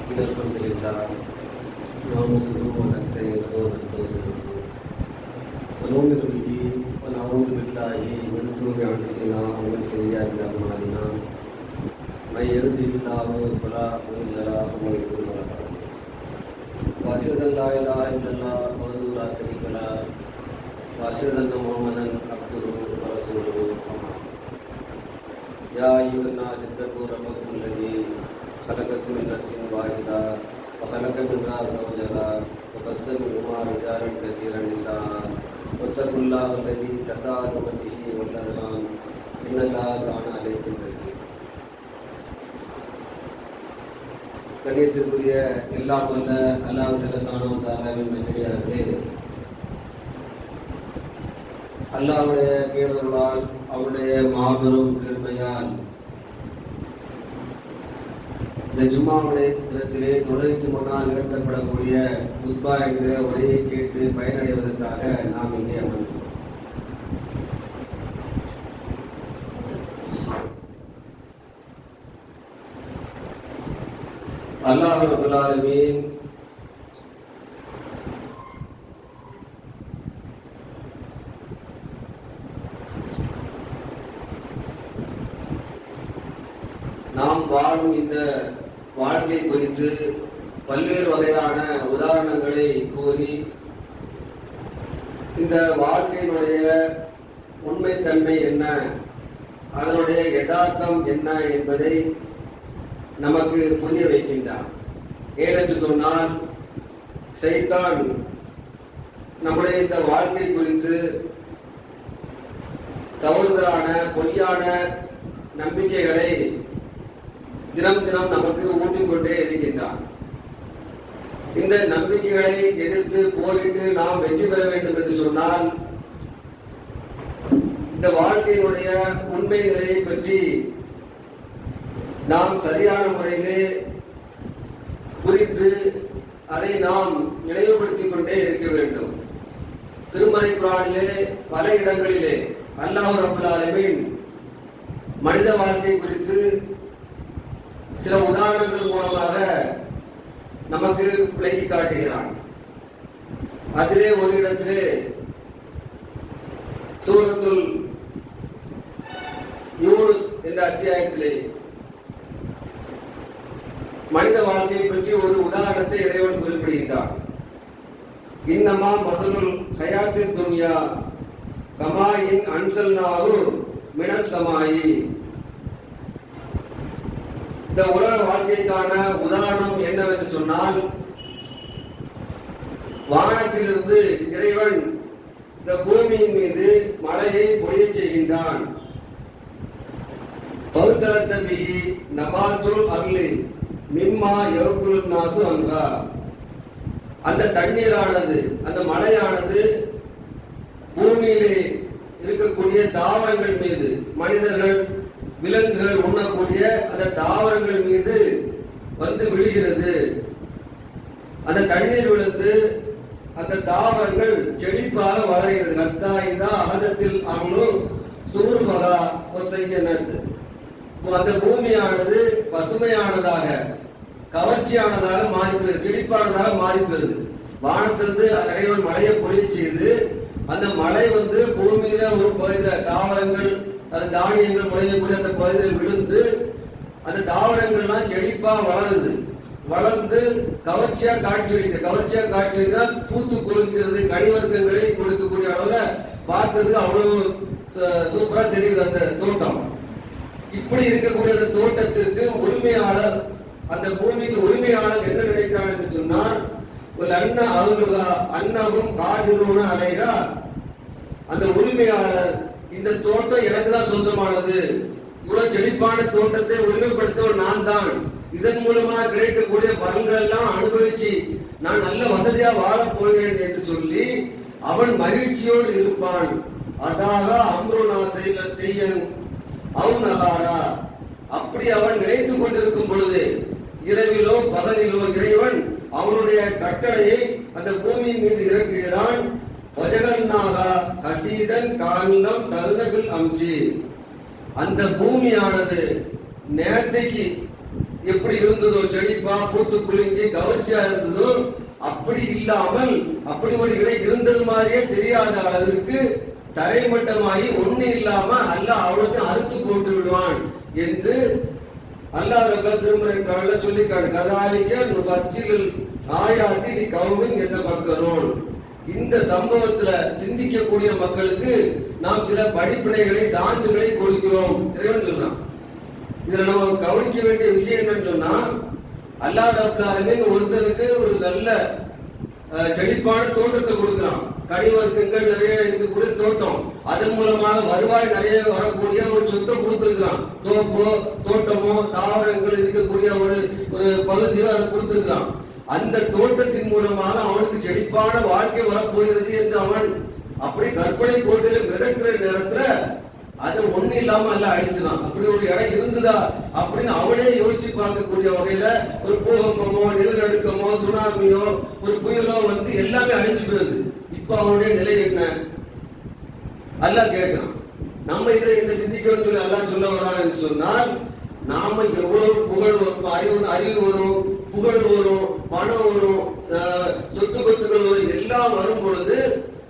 إن الحمد لله نحمده ونستعينه ونستغفره ونؤمن به ونعوذ بالله من شرور أنفسنا ومن سيئات أعمالنا من يهده الله فلا مضل له ومن يضلل فلا هادي له وأشهد أن لا إله إلا الله وحده لا شريك له وأشهد أن محمدا عبده ورسوله أما يا أيها الناس اتقوا ربكم الذي خلقكم من نفس واحدة وخلق منها زوجها وبث منهما رجالا كثيرا نساء واتقوا الله الذي تساءلون به والأرحام إن الله كان عليكم رقيبا. கண்ணியத்திற்குரிய எல்லாம் வல்ல அல்லாஹ் ஜல்லஷானஹு தஆலாவின் நல்லடியார்களே, அல்லாஹ்வுடைய பேரருளால் அவருடைய மாபெரும் கிருபையால் இந்த ஜும்மாவுடைய தினத்திலே தொழுகைக்கு முன்னால் நிகழ்த்தப்படக்கூடிய குத்பா என்கிற உரையை கேட்டு பயனடைவதற்காக நாம் இங்கே அமர்ந்தோம். அல்லாஹ் ரப்பல் ஆலமீன் நாம் வாழும் இந்த வாழ்க்கை குறித்து பல்வேறு வகையான உதாரணங்களை கூறி இந்த வாழ்க்கையினுடைய உண்மைத்தன்மை என்ன, அதனுடைய யதார்த்தம் என்ன என்பதை நமக்கு புரிய வைக்கின்றான். ஏனென்று சொன்னால், சைத்தான் நம்முடைய இந்த வாழ்க்கை குறித்து தவறுதலான பொய்யான நம்பிக்கைகளை தினம் தினம் நமக்கு ஊட்டிக்கொண்டே இருக்கின்றான். இந்த நம்பிக்கைகளை எதிர்த்து போரிட்டு நாம் வெற்றி பெற வேண்டும் என்று சொன்னால், இந்த வாழ்க்கையினுடைய உண்மை நிலையை பற்றி நாம் சரியான முறையிலே புரிந்து அதை நாம் நினைவுபடுத்திக் கொண்டே இருக்க வேண்டும். திருமறை குர்ஆனிலே பல இடங்களிலே அல்லாஹ் ரப்பல் ஆலமீன் மனித வாழ்க்கை குறித்து சில உதாரணங்கள் மூலமாக நமக்கு விளக்கி காட்டுகிறான். அதிலே ஒரு இடத்திலே சூரத்துல் யூனுஸ் என்ற அத்தியாயத்திலே மனித வாழ்க்கையை பற்றி ஒரு உதாரணத்தை இறைவன் குறிப்பிடுகின்றான். இன்னமா மஸலுல் ஹயாத்தித் துன்யா கமாயின் அன்சல்நாஹு மினஸ் ஸமாயி. இந்த உலக வாழ்க்கைக்கான உதாரணம் என்னவென்று சொன்னால், வானத்திலிருந்து இறைவன் இந்த பூமியின் மீது மழையை பொழியச் செய்கின்றான். பௌத்தரத்த பிஹி நபாத்துல் அர்லி மிம்மா யகுலுன் நாசு அங்கா. அந்த தண்ணீரானது, அந்த மழையானது பூமியிலே இருக்கக்கூடிய தாவரங்கள் மீது, மனிதர்கள் விலங்குகள் உண்ணக்கூடிய அந்த தாவரங்கள் மீது வந்து விழுகிறது. அந்த தண்ணீர் விழுந்து அந்த தாவரங்கள் செழிப்பாக வளர்கிறது. ஹத்தாயிதா அகதத்தில் அருளு சூர்ஃபகா வஸையனத். அந்த பூமியானது பசுமையானதாக, கவர்ச்சியானதாக மாறிப்பெறுது, செழிப்பானதாக மாறிப்பெறுது. வானத்திலிருந்து இறைவன் மழையை பொழிய செய்து அந்த மழை வந்து பூமியில ஒரு பகுதியில் தாவரங்கள், அந்த தானியங்கள் முளையக்கூடிய அந்த பகுதியில் விழுந்து அந்த தாவரங்கள்லாம் செழிப்பா வளருது. வளர்ந்து கவர்ச்சியா காட்சியளிக்க பூத்து குலுக்கிறது. கனிவர்க்கங்களை கொடுக்கக்கூடிய அளவுல பார்க்கறதுக்கு அவ்வளவு சூப்பரா தெரியுது அந்த தோட்டம். இப்படி இருக்கக்கூடிய அந்த தோட்டத்திற்கு உரிமையாளர், அந்த பூமிக்கு உரிமையாளர் என்ன நினைக்கிறார் என்று சொன்னால், ஒரு அன்னகும் காதிரூன அலைகா. அந்த உரிமையாளர், இந்த தோட்டம் எனக்கு தான் சொந்தமானது, இவ்வளவு செழிப்பான தோட்டத்தை உரிமைப்படுத்தவர் நான் தான், இதன் மூலமா கிடைக்கக்கூடிய பலன்கள் எல்லாம் அனுபவிச்சு நான் நல்ல வசதியா வாழப் போகிறேன் என்று சொல்லி அவன் மகிழ்ச்சியோடு இருப்பான். அதாக அம்ருனா செய்யன் அவுநகாரா. அப்படி அவன் நினைத்துக் கொண்டிருக்கும் பொழுது, இரவிலோ பகலிலோ இறைவன் அவனுடைய கட்டளையை அந்த பூமியின் மீது இறக்குகிறான். அந்த பூமியானது நேர்த்தைக்கு எப்படி இருந்ததோ, செழிப்பா பூத்து குலுங்கி கவர்ச்சியா இருந்ததோ அப்படி இல்லாமல், அப்படி ஒரு இலை இருந்தது மாதிரியே தெரியாத அளவிற்கு தரைமட்டமாகி ஒண்ணு இல்லாம அல்லாஹ் அவளுக்கு அறுத்து போட்டு விடுவான் என்று அல்லாஹ் திருமுறை கால சொல்லிக்காடு. கதாலிக்க ஃபஸ்ஸில் ஆயாத்தி நீ கௌமின் எந்த மக்களும். இந்த சம்பவத்துல சிந்திக்கக்கூடிய மக்களுக்கு நாம் சில படிப்பினைகளை, சான்றுகளை கொடுக்கிறோம் இறைவன் சொல்றான். இதுல நம்ம கவனிக்க வேண்டிய விஷயம் என்னன்னு சொன்னா, அல்லாஹ் ரப்பல் ஆலமீன் ஒருத்தருக்கு ஒரு நல்ல செழிப்பான தோட்டத்தை கொடுக்கிறான். கனிவர்க்கங்கள் நிறைய இருக்கக்கூடிய தோட்டம், அதன் மூலமாக வருவாய் நிறைய வரக்கூடிய ஒரு சொத்தை கொடுத்திருக்கிறான். தோப்போ தோட்டமோ தாவரங்கள் இருக்கக்கூடிய ஒரு பகுதியோ அதை கொடுத்திருக்கிறான். அந்த தோட்டத்தின் மூலமாக அவனுக்கு செழிப்பான வாழ்க்கை வரப்போகிறது என்று அவன் அப்படி கற்பனை கோட்டையில மிதக்கிற நேரத்துல அது ஒண்ணு இல்லாம எல்லாம் அழிச்சுதான். அப்படி ஒரு இடம் இருந்ததா அப்படின்னு அவனே யோசிச்சு பார்க்கக்கூடிய வகையில ஒரு பூகம்பமோ, நிலநடுக்கமோ, சுனாமியோ, ஒரு புயலோ வந்து எல்லாமே அழிஞ்சு போயிருது. இப்ப அவனுடைய நிலை என்ன அல்லாஹ் கேட்கிறான். நம்ம இதை என்ன சிந்திக்கணும்னு சொல்லி அல்லாஹ் சொல்ல வரான்னு சொன்னால், நாம எவ்வளவு புகழ் வரும், அறிவு வரும், புகழ் வரும், பணம் வரும், சொத்து பத்துக்கள் வரும், எல்லாம் வரும் பொழுது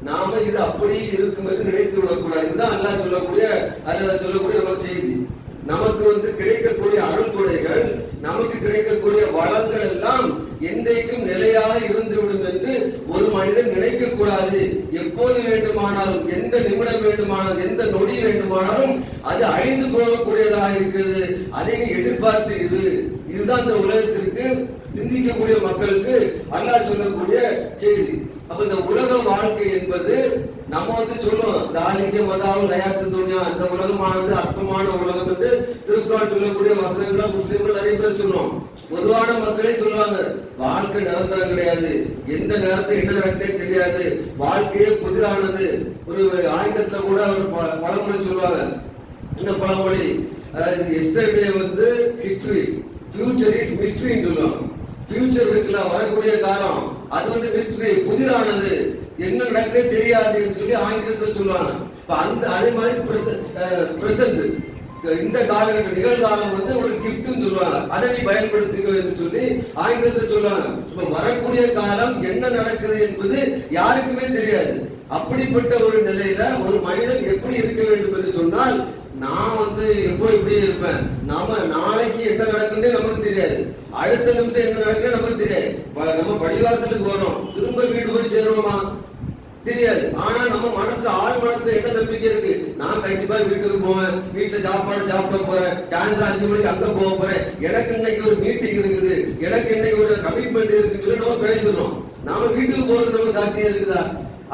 நாம இது அப்படி இருக்கும் என்று நினைத்து விடக்கூடாது. இதுதான் அல்லாஹ் சொல்லக்கூடிய நமக்கு செய்தி. நமக்கு வந்து கிடைக்கக்கூடிய அருள் கொடைகள், நமக்கு கிடைக்கக்கூடிய வளங்கள் எல்லாம் என்றைக்கும் நிலையாக இருந்துவிடும் என்று ஒரு மனிதன் நினைக்க கூடாது. எப்போது வேண்டுமானாலும், எந்த நிமிடம் வேண்டுமானாலும், எந்த நொடி வேண்டுமானாலும் அது அழிந்து போகக்கூடியதாக இருக்கிறது. அதை நீ எதிர்பார்த்து இரு. இதுதான் இந்த உலகத்திற்கு சிந்திக்கக்கூடிய மக்களுக்கு அல்லாஹ் சொல்லக்கூடிய செய்தி. அப்ப இந்த உலக வாழ்க்கை என்பது நம்ம வந்து சொல்லுவோம், தாலிக்க மதாவும் லயாத்து துன்யா, இந்த உலகமானது அற்பமான உலகம் என்று திருக்குறான் சொல்லக்கூடிய வசனங்களை முஸ்லிம்கள் நிறைய பேர் சொல்லுவோம். பொதுவான மக்களே சொல்லுவாங்க, வாழ்க்கை நிரந்தரம் கிடையாது, எந்த நேரத்தில் என்ன நடக்கே தெரியாது, வாழ்க்கையே புதிரானது. ஒரு ஆங்கிலத்துல கூட ஒரு பழமொழி சொல்லுவாங்க. இந்த பழமொழி எஸ்டர்டே வந்து ஹிஸ்டரி, ஃபியூச்சர் இஸ் மிஸ்டரின்னு சொல்லுவாங்க. ஃபியூச்சர் இருக்குல்ல, வரக்கூடிய காலம் அது வந்து மிஸ்டரி, புதிரானது, என்ன நடக்கவே தெரியாது சொல்லி ஆங்கிலத்தில் சொல்லுவாங்க. அதே மாதிரி பிரசன்ட், இந்த காலகட்ட நிகழ்காலம் வந்து ஒரு கிஃப்ட்னு சொல்லுவாங்க, அதை நீ பயன்படுத்திக்கோ என்று சொல்லி ஆங்கிலத்தில் சொல்லுவாங்க. இப்ப வரக்கூடிய காலம் என்ன நடக்குது என்பது யாருக்குமே தெரியாது. அப்படிப்பட்ட ஒரு நிலையில ஒரு மனிதன் எப்படி இருக்க வேண்டும் என்று சொன்னால், நான் வந்து எப்போ இப்படி இருப்பேன், நாம நாளைக்கு என்ன நடக்குன்னு நமக்கு தெரியாது, அடுத்த நிமிஷம் என்ன நடக்குன்னு நமக்கு தெரியாது. நம்ம பள்ளிவாசலுக்கு வரோம், திரும்ப வீடு போய் சேருவோமா தெரியாது. ஆனா நம்ம மனசுல, ஆள் மனசுல என்ன நம்பிக்கை இருக்கு, நான் கண்டிப்பா வீட்டுக்கு போவேன், வீட்டுல சாப்பாடு சாப்பிட போறேன், சாயந்தரம் 5 மணிக்கு அங்க போக போறேன், எனக்கு இன்னைக்கு ஒரு மீட்டிங் இருக்குது, எனக்கு இன்னைக்கு ஒரு கமிட்மெண்ட் இருக்குன்னு நம்ம பேசுறோம். நாம வீட்டுக்கு போறது நம்ம சாத்தியம் இருக்குதா,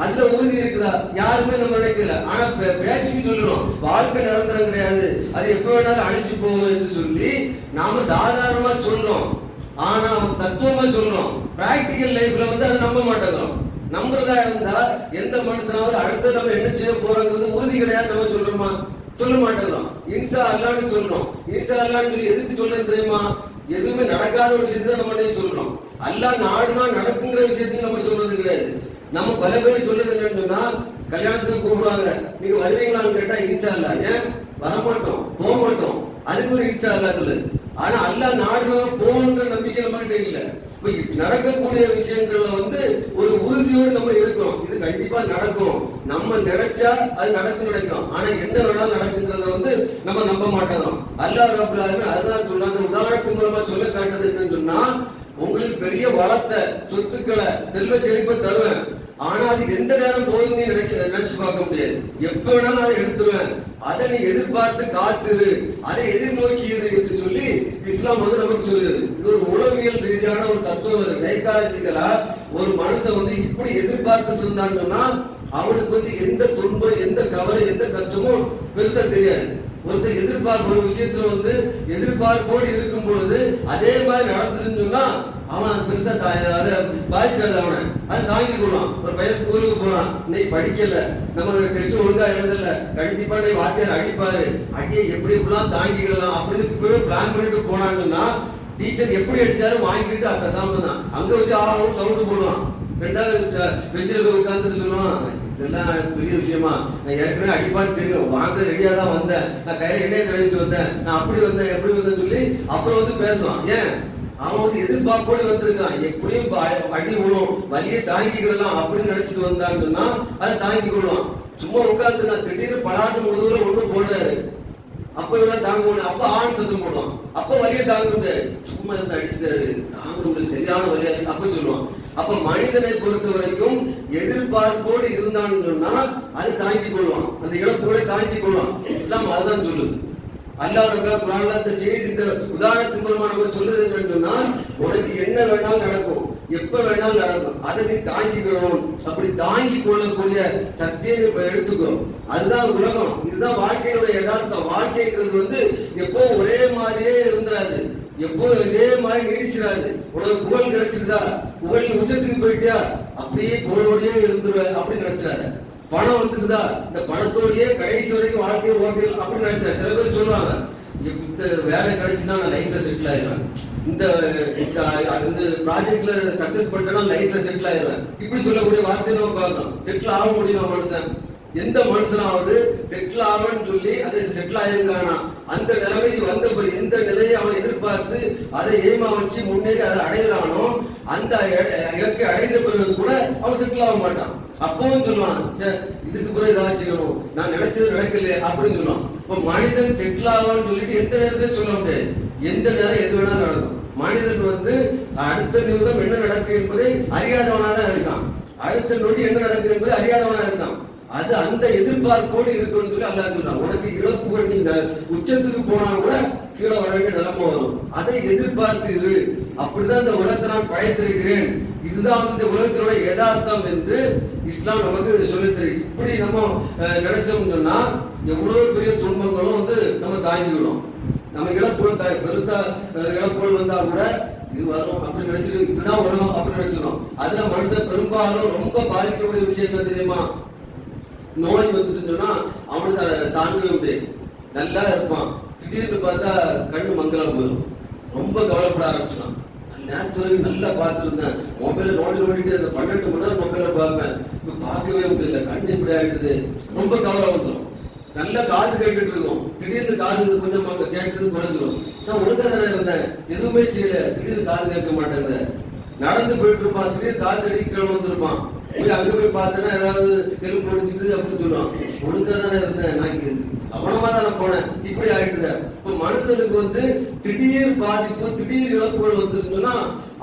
அதுல உறுதி இருக்குதா, யாருமே நம்ம நினைக்கல. ஆனா பேச்சுக்கு சொல்லணும், வாழ்க்கை நிரந்தரம் கிடையாது, அது எப்ப வேணாலும் அழிஞ்சு போகும் என்று சொல்லி நாம சாதாரணமா சொல்றோம். ஆனா தத்துவமா சொல்றோம். பிராக்டிக்கல் லைஃப்ல வந்து அதை நம்ப மாட்டேங்கிறோம். நம்புறதா இருந்தா எந்த மனுஷனாவது அடுத்து நம்ம என்ன செய்ய போறோங்கிறது உறுதி கிடையாது. நம்ம சொல்றோமா? சொல்ல மாட்டேங்கிறோம். இன்சா அல்லான்னு சொல்றோம். இன்சா அல்லான்னு சொல்லி எதுக்கு சொல்றேன் தெரியுமா? எதுவுமே நடக்காத ஒரு விஷயத்தை நம்ம சொல்றோம். அல்லாஹ் நாடுனா நடக்குங்கிற விஷயத்தையும் நம்ம சொல்றது கிடையாது. நம்ம பல பேர் சொல்றது என்னன்னு சொன்னா, கல்யாணத்துக்கு கூப்பிடுவாங்க, நீங்க வருவீங்களான்னு கேட்டா இன்சா அல்லா, ஏன் வரமாட்டோம், போக மாட்டோம், அதுக்கு ஒரு இன்சா அல்லா சொல்லுது. ஆனா அல்லாஹ் நாடுனா போகணுங்கிற நம்பிக்கை நம்ம கிட்ட இல்ல. நடக்கக்கூடிய விஷயங்கள்ல வந்து ஒரு உறுதியோடு நம்ம இருக்கிறோம், இது கண்டிப்பா நடக்கும், நம்ம நினைச்சா அது நடக்கும் நினைக்கிறோம். ஆனா என்ன வேணாலும் நடக்குங்கிறத வந்து நம்ம நம்ப மாட்டோம். அல்லாஹ் ரப்பல் ஆலமீன் அதுதான் சொல்றாங்க. உதாரணத்தின் மூலமா சொல்ல காட்டுறது என்னன்னு சொன்னா, உங்களுக்கு பெரிய வளத்தை, சொத்துக்களை, செல்வ செழிப்பை தருவேன், ஆனா அது எந்த நேரம் போகுது நீ நினைச்சு பார்க்க முடியாது, எப்ப வேணாலும் அதை எடுத்துருவேன், அதை நீ எதிர்பார்த்து காத்துரு, அதை எதிர்நோக்கி இரு என்று சொல்லி இஸ்லாம் வந்து நமக்கு சொல்லுது. இது ஒரு உளவியல் ரீதியான ஒரு தத்துவம். சைக்காலஜிக்கலா ஒரு மனுஷன் வந்து இப்படி எதிர்பார்த்துட்டு இருந்தான்னா அவனுக்கு வந்து எந்த துன்பம், எந்த கவலை, எந்த கஷ்டமும் பெருசா தெரியாது. ஒருத்தர் எதிர்பார்ப்பு ஒரு விஷயத்துல வந்து எதிர்பார்ப்போடு இருக்கும் பொழுது அதே மாதிரி நடந்துருன்னு சொன்னா அவன் பெருசா பாதிச்சாது, அவனை அதை தாங்கி கொள்வான். ஒரு பையன் ஸ்கூலுக்கு போறான், இன்னைக்கு படிக்கல, நம்ம டெஸ்ட் ஒழுங்கா எழுதல, கண்டிப்பா நீ வாத்தியார் அடிப்பாரு, அடியை எப்படி எப்படிலாம் தாங்கிக்கலாம் அப்படின்னு இப்பவே பிளான் பண்ணிட்டு போனாங்கன்னா டீச்சர் எப்படி அடிச்சாலும் வாங்கிட்டு பேசாம தான் அங்க வச்சு ஆளும் சவுண்டு போடுவான். ரெண்டாவது பெஞ்சில் போய் உட்காந்துட்டு சொல்லுவான், இதெல்லாம் பெரிய விஷயமா, நான் ஏற்கனவே அடிப்பான்னு தெரியும், வாங்க ரெடியா தான் வந்தேன், நான் கையில எண்ணெய் தடவிட்டு வந்தேன், நான் அப்படி வந்தேன் எப்படி வந்தேன்னு சொல்லி அப்புறம் வந்து பேசுவான். ஏன்? அவன் வந்து எதிர்பார்ப்போடு வந்திருக்கான், எப்படியும் அடி விழும், வலியை தாங்கிக்கலாம் அப்படின்னு நினைச்சிட்டு வந்தான்னா அதை தாங்கி கொள்வான். சும்மா உட்கார்ந்து நான் திடீர்னு பலாட்டு முழுவதும் ஒண்ணு போடுறாரு, அப்ப இவெல்லாம் தாங்க முடியும், அப்ப ஆண் சத்தம் போடுவான், அப்ப வலியை தாங்க முடியாது, சும்மா இருந்து அடிச்சுட்டாரு தாங்க முடியும், சரியான வலியா இருக்கு அப்ப சொல்லுவான். அப்ப மனிதனை பொறுத்த வரைக்கும் எதிர்பார்ப்போடு இருந்தான்னு சொன்னா அது தாங்கிக் கொள்வான், அந்த இழப்புகளை தாங்கிக் கொள்வான். இஸ்லாம் அதுதான் சொல்லுது. அல்லாஹ் குர்ஆன்ல இந்த செய்தி இந்த உதாரணத்தின் மூலமா நம்ம சொல்றது என்னன்னு சொன்னா, உனக்கு என்ன வேணாலும் நடக்கும், எப்ப வேணாலும் நடக்கும், அதை நீ தாங்கிக்கணும். அப்படி தாங்கி கொள்ளக்கூடிய சக்தியை எடுத்துக்கோ. அதுதான் உலகம், இதுதான் வாழ்க்கையோட யதார்த்தம். வாழ்க்கைங்கிறது வந்து எப்போ ஒரே மாதிரியே இருந்துராது, எப்போ இதே மாதிரி நீடிச்சிடாது. உனக்கு புகழ் கிடைச்சிருந்தா புகழ் உச்சத்துக்கு போயிட்டியா அப்படியே புகழோடயே இருந்துருவ அப்படின்னு நினைச்சிடாத. பணம் வந்துட்டுதா இந்த பணத்தோடயே கடைசி வரைக்கும் வாழ்க்கையை ஓட்டில் அப்படின்னு நினைச்சேன். சில பேர் சொல்லுவாங்க, இந்த வேலை கிடைச்சுன்னா நான் லைஃப்ல செட்டில் ஆயிடுவேன், இந்த ப்ராஜெக்ட்ல சக்சஸ் பண்ணிட்டேன்னா லைஃப்ல செட்டில் ஆயிடுவேன், இப்படி சொல்லக்கூடிய வார்த்தையை நம்ம பார்க்கணும். செட்டில் ஆக முடியுமா மனுஷன்? எந்த மனுஷனாவது செட்டில் ஆகணும்னு சொல்லி அதை செட்டில் ஆயிருக்கானா? அந்த நிலைமைக்கு வந்த எந்த நிலையை அவன் எதிர்பார்த்து அதை ஏமா வச்சு முன்னேறி அதை அடைகிறானோ அந்த இலக்கை அடைந்த பிறகு கூட அவன் செட்டில் ஆக மாட்டான். அப்பவும் சொல்லுவான், இதுக்கு பிறகு ஏதாவது செய்யணும், நான் நினைச்சது நடக்கல அப்படின்னு சொல்லுவான். இப்போ மனிதன் செட்டில் ஆகணும்னு சொல்லிட்டு எந்த நேரத்தையும் சொல்ல முடியாது, எந்த நேரம் எது வேணாலும் நடக்கும். மனிதன் வந்து அடுத்த நிமிடம் என்ன நடக்கும் என்பதை அறியாதவனாக தான் இருக்கான், அடுத்த நொடி என்ன நடக்கும் என்பதை அறியாதவனாக இருக்கான். அது அந்த எதிர்பார்ப்போடு இருக்குன்னு சொல்லி அல்லாஹ் சொல்றான். உனக்கு இழப்புகள் நீங்க உச்சத்துக்கு போனா கூட கீழே வர வேண்டிய நிலைமை வரும், அதை எதிர்பார்த்து இரு. அப்படிதான் இந்த உலகத்தை நான் படைத்திருக்கிறேன், இதுதான் இந்த உலகத்தினோட யதார்த்தம் என்று இஸ்லாம் நமக்கு சொல்லித் தரும். இப்படி நம்ம நினைச்சோம்னா எவ்வளவு பெரிய துன்பங்களும் வந்து நம்ம தாங்கிவிடும். நம்ம இழப்புகள் பெருசா இழப்புகள் வந்தா கூட இது வரும் அப்படின்னு நினைச்சிடும், இதுதான் உலகம் அப்படின்னு நினைச்சிடும். அதுல மனுஷன் பெரும்பாலும் ரொம்ப பாதிக்கக்கூடிய விஷயம் என்ன தெரியுமா? நோய் வந்துட்டு சொன்னா அவனுக்கு அதை தாங்கவே முடியாது, நல்லா இருப்பான், திடீர்னு பார்த்தா கண்ணு மங்கலாம் போயிடும், ரொம்ப கவலைப்பட ஆரம்பிச்சிடும். நேற்று நல்லா பார்த்துருந்தேன், மொபைல நோண்டிட்டு அந்த 12 மணி நேரம் மொபைல பார்ப்பேன், இப்ப பார்க்கவே முடியல, கண்ணு இப்படி ஆயிடுது, ரொம்ப கவலை வந்துடும். நல்லா காது கேட்டுட்டு இருக்கும், திடீர்னு காது கொஞ்சம் கேட்கறது குறைஞ்சிடும். நான் ஒழுங்கா தானே இருந்தேன், எதுவுமே செய்யல, திடீர்னு காது கேட்க மாட்டேங்குது. நடந்து போயிட்டு இருப்பான், திடீர்னு காது அடி கீழே வந்துருப்பான், அங்க போய் பார்த்தேன்னா ஏதாவது எலும்பு ஒடிச்சிட்டு அப்படின்னு சொல்லுவான். ஒழுங்கா தானே இருந்தேன், நான் கவனமா தானே போனேன், இப்படி ஆயிட்டுத. இப்ப மனுஷனுக்கு வந்து திடீர் பாதிப்பு திடீர் இழப்புகள் வந்துருக்குன்னா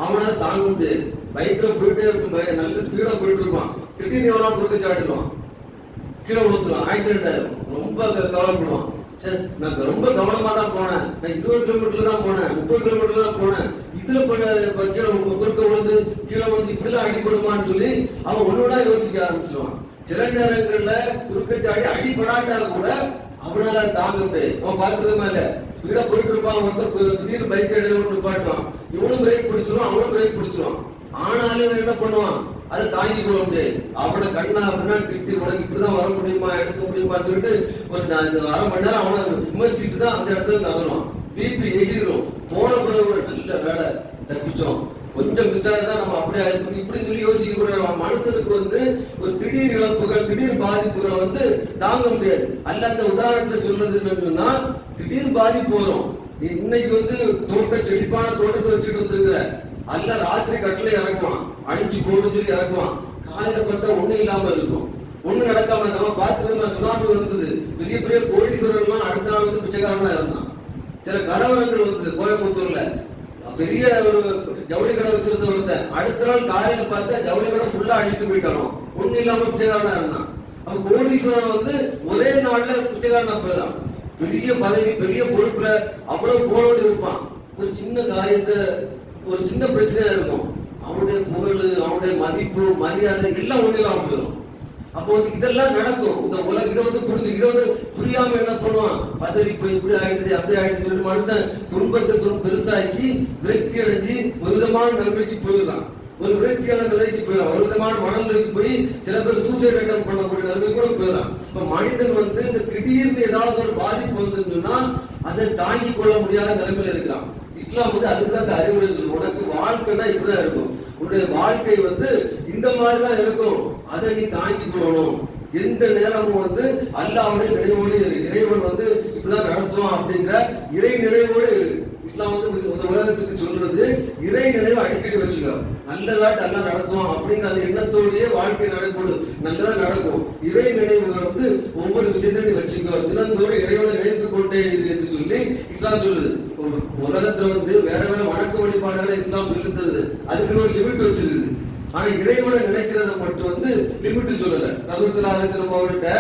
அவனால தாங்க முடியாது. பைக்ல போயிட்டே இருக்கும், நல்ல ஸ்பீடா போயிட்டு இருப்பான், திடீர்னு எவ்வளவு குறுக்க சாட்டிடுவான், கீழே விழுந்துருவான், ஆக்சிடென்ட் ஆயிரும், ரொம்ப கவலைப்படுவான். சரி, நான் ரொம்ப கவனமா தான் போனேன், நான் 20 கிலோமீட்டர்ல தான் போனேன், 30 கிலோமீட்டர்ல தான் போனேன், இதுல கீழே குறுக்க விழுந்து கீழே விழுந்து இப்படிலாம் அடிப்படுமான்னு சொல்லி அவன் ஒன்னொன்னா யோசிக்க ஆரம்பிச்சுவான். சில நேரங்கள்ல குறுக்க சாடி அடிப்படாட்டா கூட அவனால தாங்க முடியாது. அவன் பாத்துருக்க மேல ஸ்பீடா போயிட்டு இருப்பான், வந்து திடீர்னு பைக் இடையில நிப்பாட்டுவான், இவனும் பிரேக் பிடிச்சிருவான், அவனும் பிரேக் பிடிச்சிருவான். ஆனாலும் என்ன பண்ணுவான், அதை தாங்கி கொள்ள முடியாது. அவனை கண்ணா அப்படின்னா திட்டி உனக்கு இப்படிதான் வர முடியுமா எடுக்க முடியுமான்னு சொல்லிட்டு ஒரு 1/2 மணி நேரம் அவனை விமர்சிச்சுட்டு தான் அந்த இடத்துல நகருவான். பிபி எகிரும், போன பிறகு நல்ல வேலை தப்பிச்சோம், கொஞ்சம் விசாரணை நம்ம அப்படியே ஆயிருக்கும் இப்படி சொல்லி யோசிக்க கூட. மனுஷனுக்கு வந்து ஒரு திடீர் இழப்புகள் திடீர் பாதிப்புகளை வந்து தாங்க முடியாது. அல்ல அந்த உதாரணத்துல சொல்றது என்னன்னா, திடீர் பாதிப்பு வரும். இன்னைக்கு வந்து செழிப்பான தோட்டத்தை வச்சுட்டு வந்துருக்கிற, அல்ல ராத்திரி கட்டில இறக்குவான், அழிச்சு போடுன்னு சொல்லி இறக்குவான், காலையில பார்த்தா ஒண்ணு இல்லாம இருக்கும், ஒண்ணு நடக்காம. நம்ம பார்த்துருக்க சுனாமி வந்தது, பெரிய பெரிய கோடீஸ்வரர்லாம் அடுத்த நாள் வந்து பிச்சைக்காரனா இருந்தான். சில கலவரங்கள் வந்தது கோயம்புத்தூர்ல, பெரிய ஒரு ஜவுளி கடை வச்சிருந்த ஒருத்தன் அடுத்த நாள் காலையில பார்த்தா ஜவுளி கடை ஃபுல்லா அழிட்டு போயிட்டானோ, ஒண்ணு இல்லாம பிச்சைக்காரனா இருந்தான். அப்ப கோடீஸ்வரன் வந்து ஒரே நாள்ல பிச்சைக்காரனா போயிடலாம், பெரிய பதவி பெரிய பொறுப்புல அவ்வளவு போரோடு இருப்பான். ஒரு சின்ன காரியத்தை ஒரு சின்ன பிரச்சனையா இருக்கும், அவனுடைய புகழ் அவனுடைய மதிப்பு மரியாதை எல்லாம் ஒண்ணுதான் போயிடும். அப்போ வந்து இதெல்லாம் நடக்கும். இந்த உலக இதை வந்து புரியாம என்ன பண்ணுவான், பதவி போய் இப்படி ஆயிடுது அப்படி ஆயிடுது மனுஷன் துன்பத்தை பெருசாக்கி விரக்தி அடைஞ்சு ஒரு விதமான நிலைமைக்கு போயிடலாம், ஒரு விரக்தியான நிலைக்கு போயிடலாம், ஒரு விதமான மனநிலைக்கு போய் சில பேர் சூசைட் அட்டம் பண்ணக்கூடிய நிலைமை கூட போயிடலாம். இப்ப மனிதன் வந்து இந்த திடீர்னு ஏதாவது ஒரு பாதிப்பு வந்துன்னா அதை தாங்கி கொள்ள முடியாத நிலைமையில இருக்கலாம். இஸ்லாம் வந்து அதுக்குதான் அந்த அறிவுரை, உனக்கு வாழ்க்கைன்னா இப்படிதான் இருக்கும், உன்னுடைய வாழ்க்கை வந்து இந்த மாதிரி தான் இருக்கும், அதை நீ தாங்கிக் கொள்ளணும். எந்த நேரமும் வந்து அல்லாஹ்வுடைய நினைவோடு இருக்கு. இறைவன் வந்து இப்படிதான் நடத்துவான் அப்படிங்கிற இறை நினைவோடு இருக்கு. இஸ்லாம் வந்து இந்த உலகத்துக்கு சொல்றது இறை நினைவை அடிக்கடி வச்சுக்கோ. நல்லதாட்டு எல்லாம் நடத்துவான் அப்படிங்கிற அந்த எண்ணத்தோடயே வாழ்க்கை நடக்கும், நல்லதா நடக்கும். இறை நினைவுகள் வந்து ஒவ்வொரு விஷயத்தையும் நீ வச்சுக்கோ, தினந்தோறும் இறைவனை நினைத்துக் கொண்டே இரு என்று சொல்லி இஸ்லாம் சொல்லுது. உலகத்துல வந்து வேற வேற வணக்க வழிபாடுகளை இஸ்லாம் சொல்லித்தருது, அதுக்கு ஒரு லிமிட் வச்சிருக்குது. ஆனா இறைவனை நினைக்கிறத மட்டும் வந்து லிமிட் சொல்லல. ரசூல் ஸல்லல்லாஹு அலைஹி வஸல்லம் அவர்கள்ட்ட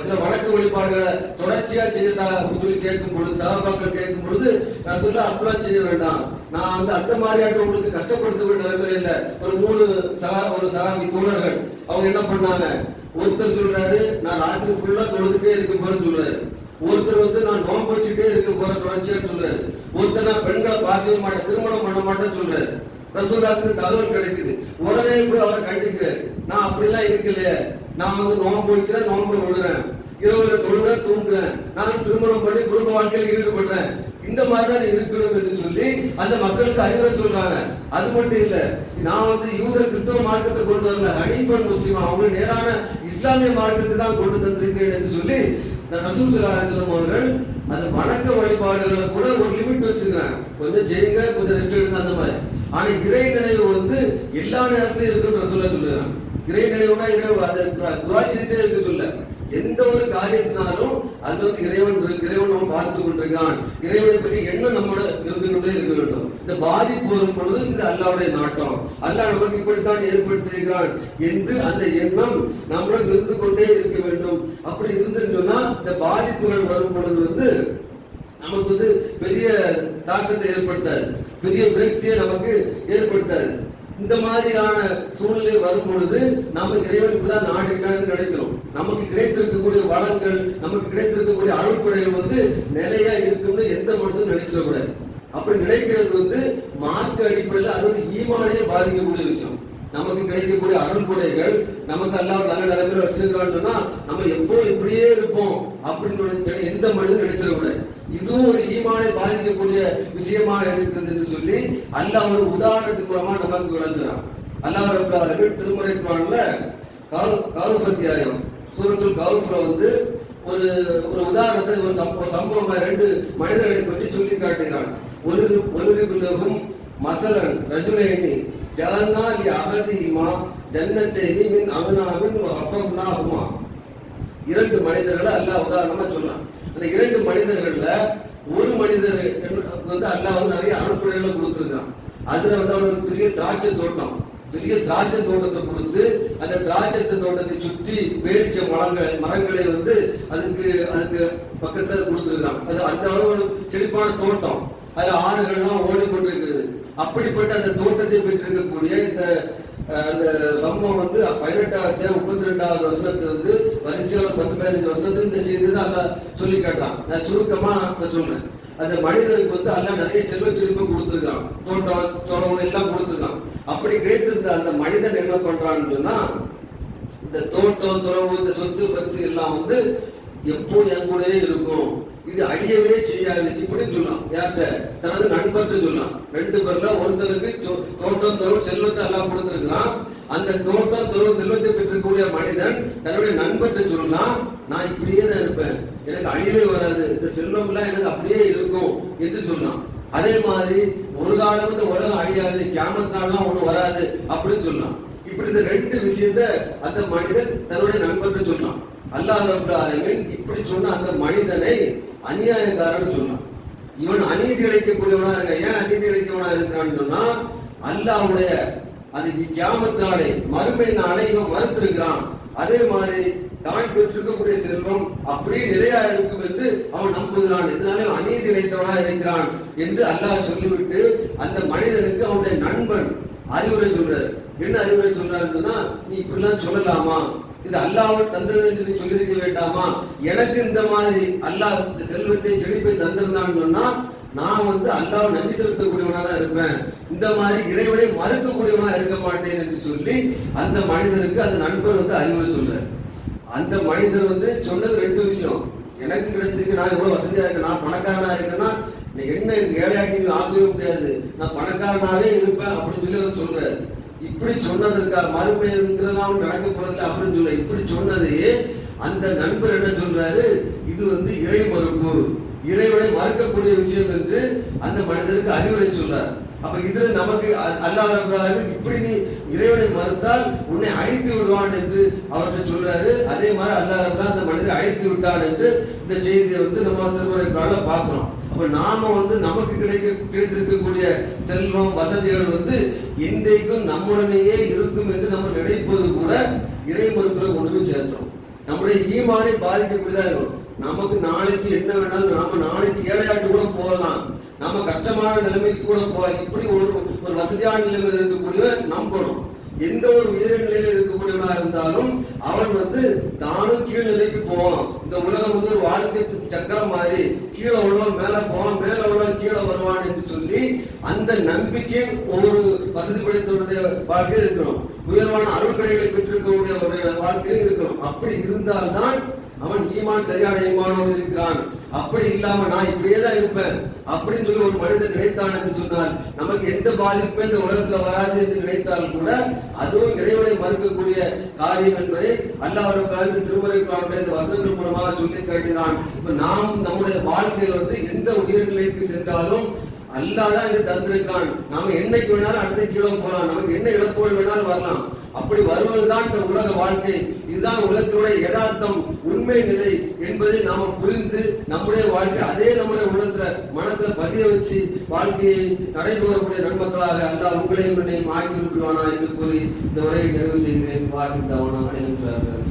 சில வணக்க வழிபாடுகளை தொடர்ச்சியா செய்யட்டா அப்படின்னு சொல்லி கேட்கும் பொழுது, சஹாபாக்கள் கேட்கும் பொழுது ரசூலுல்லாஹ் அப்படிலாம் செய்ய வேண்டாம், நான் வந்து அந்த மாதிரியாட்டம் உங்களுக்கு கஷ்டப்படுத்த நிலைமையில இல்லை. ஒரு சஹாபி தோழர்கள் அவங்க என்ன பண்ணாங்க, ஒருத்தர் சொல்றாரு நான் ராத்திரி ஃபுல்லா தொழுதுட்டே இருக்க போறேன்னு சொல்றாரு, ஒருத்தர் வந்து நான் நோன்பு வச்சுட்டே இருக்க போற தொடர்ச்சியா சொல்றாரு, ஒருத்தர் நான் பெண்களை பார்க்கவே மாட்டேன், திருமணம் பண்ண மாட்டேன்னு சொல்றாரு. ரசூலுல்லாஹ்க்கு தகவல் கிடைக்குது, உடனே போய் அவரை கண்டிக்கிறார். நான் அப்படிலாம் இருக்கலையே, நான் வந்து நோன்பு வைக்கிறேன், நோன்பு விடுறேன், இரவுல தொழுகிறேன், தூங்குறேன், நான் திருமணம் பண்ணி குடும்ப வாழ்க்கையில் ஈடுபடுறேன், இந்த மாதிரிதான் இருக்கணும் என்று சொல்லி அந்த மக்களுக்கு அறிவுரை சொல்றாங்க. அது மட்டும் இல்ல, நான் வந்து யூத கிறிஸ்தவ மார்க்கத்தை கொண்டு வரல, ஹனீஃபன் முஸ்லிம் அவங்க நேரான இஸ்லாமிய மார்க்கத்தை தான் கொண்டு தந்திருக்கேன் என்று சொல்லி ரசூல் ஸல்லல்லாஹு அலைஹி வஸல்லம் அவர்கள் அந்த வணக்க வழிபாடுகளை கூட ஒரு லிமிட் வச்சிருக்காங்க. கொஞ்சம் செய்யுங்க, கொஞ்சம் ரெஸ்ட் எடுங்க அந்த மாதிரி. ஆனா இறை நினைவு வந்து எல்லா நேரத்திலும் இருக்குன்னு ரசூலுல்லாஹ் சொல்றாங்க. இறை நினைவுனா அதை துஆ செய்துட்டே இருக்க சொல்ல, எந்த ஒரு காரியத்தினாலும் அது வந்து இறைவன் நம்ம பார்த்து கொண்டிருக்கான், இறைவனை பற்றி எண்ணம் நம்மளோட இருந்து கொண்டே இருக்க வேண்டும். இந்த பாதிப்பு வரும் பொழுது இது அல்லாஹ்வுடைய நாட்டம், அல்லாஹ் நமக்கு இப்படித்தான் ஏற்படுத்தியிருக்கிறான் என்று அந்த எண்ணம் நம்மளும் இருந்து கொண்டே இருக்க வேண்டும். அப்படி இருந்துன்னா இந்த பாதிப்புகள் வரும் பொழுது வந்து நமக்கு வந்து பெரிய தாக்கத்தை ஏற்படுத்தாது, பெரிய விரக்தியை நமக்கு ஏற்படுத்தாது. இந்த மாதிரியான சூழ்நிலை வரும் பொழுது நம்ம இறைவனுக்கு தான் நாடுகிறான்னு நினைக்கிறோம். நமக்கு கிடைத்திருக்கக்கூடிய வளங்கள், நமக்கு கிடைத்திருக்கக்கூடிய அருள்கொடைகள் வந்து நிலையா இருக்கும்னு எந்த மனுஷனும் நினைச்சிடக்கூடாது. அப்படி நினைக்கிறது வந்து மார்க்க அடிப்படையில் அது ஒரு ஈமானையே பாதிக்கக்கூடிய விஷயம். நமக்கு கிடைக்கக்கூடிய அருள்கொடைகள் நமக்கு எல்லாம் நல்ல நிலைமையில வச்சிருக்கான்னு சொன்னா நம்ம எப்போ இப்படியே இருப்போம் அப்படின்னு எந்த மனிதனும் நினைச்சிடக்கூடாது. இதுவும் ஒரு ஈமானை பாதிக்கக்கூடிய விஷயமாக இருக்கிறது என்று சொல்லி அல்லாஹ் ஒரு உதாரணத்தின் மூலமா நமக்கு விளங்குறான். அல்லாஹ் ரப்பல் ஆலமீன் திருமறை குர்ஆன்ல கஹஃப் அத்தியாயம் சூரத்துல் கஹஃப்ல வந்து ஒரு உதாரணத்தை ஒரு சம்பவமா ரெண்டு மனிதர்களை பற்றி சொல்லி காட்டுகிறான். ஒரு பிலகும் மஸலன் ரஜுலைனி ஜஅல்னா லி அஹதிஹிமா ஜன்னத்தைனி மின் அக்னாபின் வ ஹஃபம்னாஹுமா. இரண்டு மனிதர்களை அல்லாஹ் உதாரணமா சொல்றான். அந்த இரண்டு மனிதர்கள்ல ஒரு மனிதர் வந்து அல்லாஹ் வந்து நிறைய அருட்கொடைகளை கொடுத்திருக்கான். அதுல வந்து அவருக்கு பெரிய திராட்சை தோட்டத்தை கொடுத்து அந்த திராட்சை தோட்டத்தை சுற்றி பேரிச்ச மரங்களை வந்து அதுக்கு பக்கத்துல கொடுத்திருக்கான். அது அந்த அளவு செழிப்பான தோட்டம், அதுல ஆறுகள்லாம் ஓடிக்கொண்டிருக்கிறது. அப்படிப்பட்ட அந்த தோட்டத்தை பெற்றிருக்கக்கூடிய அந்த சம்பவம் வந்து 18வது 32வது வசனத்திலிருந்து வரிசையாக 10-15 வருஷத்துக்கு இந்த செய்தி தான் அல்லாஹ் சொல்லி காட்டான். நான் சுருக்கமா சொல்றேன். அந்த மனிதருக்கு வந்து அல்லாஹ் நிறைய செல்வ செழிப்பு கொடுத்துருக்கான், தோட்டம் துறவு எல்லாம் கொடுத்துருக்கான். அப்படி கிடைத்திருந்த அந்த மனிதன் என்ன பண்றான்னு சொன்னா, இந்த தோட்டம் துறவு இந்த சொத்து பத்து எல்லாம் வந்து எப்போ என் கூடயே இருக்கும், இது அழியவே செய்யாது இப்படின்னு சொல்லலாம். யார்கிட்ட? தனது நண்பர்கிட்ட சொல்லலாம். ரெண்டு பேர்ல ஒருத்தருக்கு தோட்டம் துறவு செல்வத்தை எல்லாம் கொடுத்திருக்கிறான். அந்த தோட்டம் துறவு செல்வத்தை பெற்றக்கூடிய மனிதன் தன்னுடைய நண்பர்கிட்ட சொல்லலாம், நான் இப்படியே தான் இருப்பேன், எனக்கு அழிவே வராது, இந்த செல்வம் எல்லாம் எனக்கு அப்படியே இருக்கும் என்று சொல்லலாம். அதே மாதிரி ஒரு காலம் இந்த உலகம் அழியாது, கியாமத்னாலாம் ஒண்ணு வராது அப்படின்னு சொல்லலாம். இப்படி இந்த ரெண்டு விஷயத்த அந்த மனிதன் தன்னுடைய நண்பர்கிட்ட சொல்லலாம். அல்லாஹ் ரப்பல் ஆலமீன் இப்படி சொன்ன அந்த மனிதனை அநியாயக்காரன் சொன்னான். இவன் அநீதி இழைக்கக்கூடியவனா இருக்க. ஏன் அநீதி இழைக்கவனா இருக்கிறான்னு சொன்னா, அல்லாஹ்வுடைய அது கியாமத் நாளை மறுமை நாளை இவன் மறுத்திருக்கிறான். அதே மாதிரி தான் பெற்றிருக்கக்கூடிய செல்வம் அப்படியே நிறையா இருக்கும் என்று அவன் நம்புகிறான். இதனால அநீதி இழைத்தவனா இருக்கிறான் என்று அல்லாஹ் சொல்லிவிட்டு அந்த மனிதனுக்கு அவனுடைய நண்பன் அறிவுரை சொல்றாரு. என்ன அறிவுரை சொல்றாருன்னா, நீ இப்படிலாம் சொல்லலாமா, இது அல்லாஹ் தந்தது என்று சொல்லியிருக்க வேண்டாமா, எனக்கு இந்த மாதிரி அல்லாஹ் இந்த செல்வத்தை செழிப்பை தந்திருந்தான்னு சொன்னா நான் வந்து அல்லாஹ் நம்பி செலுத்தக்கூடியவனா தான் இருப்பேன், இந்த மாதிரி இறைவனை மறுக்கக்கூடியவனா இருக்க மாட்டேன் என்று சொல்லி அந்த மனிதனுக்கு அந்த நண்பர் வந்து அறிவுரை சொல்றாரு. அந்த மனிதர் வந்து சொன்னது ரெண்டு விஷயம். எனக்கு கிடைச்சிருக்கு, நான் எவ்வளவு வசதியா இருக்கேன், நான் பணக்காரனா இருக்கேன்னா என்ன ஏழையாட்டி ஆகவே முடியாது, நான் பணக்காரனாவே இருப்பேன் அப்படின்னு சொல்லி அவர் சொல்றாரு. இப்படி சொன்னதற்காக மறுமைங்கிறதெல்லாம் நடக்க போறதில்லை அப்படின்னு சொல்ல, இப்படி சொன்னது அந்த நண்பர் என்ன சொல்றாரு, இது இறை மறுப்பு, இறைவனை மறுக்கக்கூடிய விஷயம் என்று அந்த மனிதருக்கு அறிவுரை சொல்றார். அப்ப இதுல நமக்கு அல்லாஹ் ரப்பல் ஆலமீன் இப்படி நீ இறைவனை மறுத்தால் உன்னை அழித்து விடுவான் என்று அவர்கிட்ட சொல்றாரு. அதே மாதிரி அல்லாஹ் ரப்பல் ஆலமீன் அந்த மனிதரை அழித்து விட்டான் என்று இந்த செய்தியை நம்ம திருமறை குர்ஆன்ல பார்க்கிறோம். அப்ப நாம நமக்கு கிடைத்திருக்கக்கூடிய செல்வம் வசதிகள் இன்றைக்கும் நம்முடனேயே இருக்கும் என்று நம்ம நினைப்பது கூட இறை மறுப்புல கொண்டு போய் சேர்த்தோம். நம்முடைய ஈமானை பாதிக்கக்கூடியதா இருக்கும். நமக்கு நாளைக்கு என்ன வேணாலும், நாம நாளைக்கு ஏழையாட்டு கூட போகலாம், நாம கஷ்டமான நிலைமைக்கு கூட போகலாம். இப்படி ஒரு வசதியான நிலைமையில் இருக்கக்கூடிய நம்பணும். எந்த ஒரு உயர நிலையில இருக்கக்கூடியவனா இருந்தாலும் அவன் தானும் கீழ் நிலைக்கு போவான். இந்த உலகம் ஒரு வாழ்க்கை சக்கரம் மாதிரி, கீழே உள்ளவன் மேல போவான், மேல உள்ளவன் கீழே வருவான் என்று சொல்லி அந்த நம்பிக்கை ஒவ்வொரு வசதி படைத்தவருடைய வாழ்க்கையில் இருக்கணும். உயர்வான அருள்கடைகளை பெற்றிருக்கக்கூடிய வாழ்க்கையில் இருக்கணும். அப்படி இருந்தால்தான் அவன் ஈமான் சரியான ஈமானோடு இருக்கிறான். அப்படி இல்லாம நான் இப்படியேதான் இருப்பேன் அப்படின்னு சொல்லி ஒரு மனிதன் நினைத்தான் என்று சொன்னால் நமக்கு எந்த பாதிப்பும் இந்த உலகத்துல வராது என்று நினைத்தால் கூட அதுவும் இறைவனை மறுக்கக்கூடிய காரியம் என்பதை அல்லாஹ் ரப்பல் திருமறை குர்ஆனுடைய இந்த வசனங்கள் மூலமாக சொல்லி காட்டுகிறான். இப்ப நாம் நம்முடைய வாழ்க்கையில் எந்த உயிர்நிலைக்கு சென்றாலும் அல்லாஹ் தான் இதை தந்திருக்கான். நாம என்னைக்கு வேணாலும் அடுத்த கீழே போகலாம், நமக்கு என்ன இழப்புகள் வேணாலும் வரலாம். அப்படி வருவதுதான் இந்த உலக வாழ்க்கை. இதுதான் உலகத்தினுடைய யதார்த்தம், உண்மை நிலை என்பதை நாம புரிந்து நம்முடைய வாழ்க்கை அதே நம்முடைய உள்ளத்துல மனசுல பதிய வச்சு வாழ்க்கையை நடைபெறக்கூடிய நன்மக்களாக அல்லாஹ் உங்களையும் என்னையும் ஆக்கி விட்டுவானா என்று கூறி இந்த உரையை நிறைவு செய்கிறேன். வாக்கித்தாவனா அடைகின்றார்கள்.